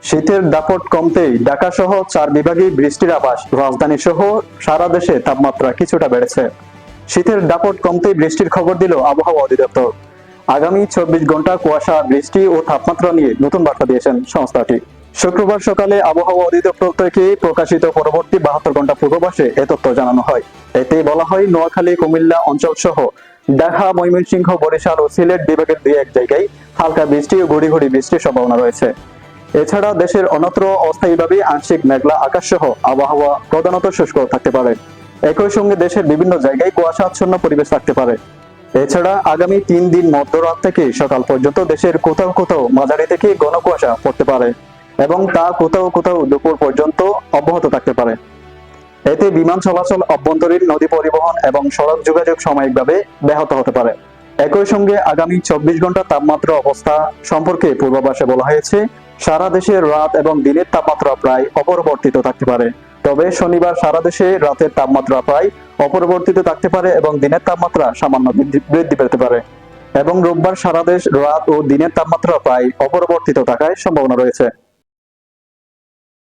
শীতের দাপট কমতেই ঢাকা সহ 4 বিভাগেই বৃষ্টির আভাস। রাজধানী সহ সারা দেশে তাপমাত্রা কিছুটা বেড়েছে। শীতের দাপট কমতেই বৃষ্টির খবর দিল আবহাওয়া অধিদপ্তর। আগামী 24 ঘন্টা কুয়াশা, বৃষ্টি ও তাপমাত্রা নিয়ে নতুন বার্তা দিয়েছেন সংস্থাটি। শুক্রবার সকালে আবহাওয়া অধিদপ্তর থেকে প্রকাশিত পরবর্তী 72 ঘন্টা পূর্বাভাসে এ তথ্য জানানো হয়। এতে বলা হয়, নোয়াখালী, কুমিল্লা অঞ্চল সহ ঢাকা, ময়মনসিংহ, বরিশাল ও সিলেট বিভাগের 2-1 জায়গায় হালকা বৃষ্টি ও গুড়ি গুড়ি বৃষ্টির সম্ভাবনা রয়েছে। এছাড়া দেশের অন্যত্র অস্থায়ীভাবে আংশিক মেঘলা আকাশ সহ আবহাওয়া প্রধানত শুষ্ক থাকতে পারে। একই সঙ্গে দেশের বিভিন্ন জায়গায় কুয়াশাচ্ছন্ন পরিবেশ থাকতে পারে। এছাড়া আগামী 3 দিন মধ্যরাত থেকে সকাল পর্যন্ত দেশের কোথাও কোথাও মাঝারি থেকে ঘন কুয়াশা পড়তে পারে এবং তা কোথাও কোথাও দুপুর পর্যন্ত অব্যাহত থাকতে পারে। এতে বিমান চলাচল, অভ্যন্তরীণ নদী পরিবহন এবং সড়ক যোগাযোগ সাময়িকভাবে ব্যাহত হতে পারে। একই সঙ্গে আগামী 24 ঘন্টা তাপমাত্রা অবস্থা সম্পর্কে পূর্বাভাসে বলা হয়েছে, সারা দেশে রাত এবং দিনের তাপমাত্রা প্রায় অপরিবর্তিত থাকতে পারে। তবে শনিবার সারা দেশে রাতের তাপমাত্রা প্রায় অপরিবর্তিত থাকতে পারে এবং দিনের তাপমাত্রা সামান্য বৃদ্ধি পেতে পারে। এবং রোববার সারা দেশ রাত ও দিনের তাপমাত্রা প্রায় অপরিবর্তিত থাকার সম্ভাবনা রয়েছে।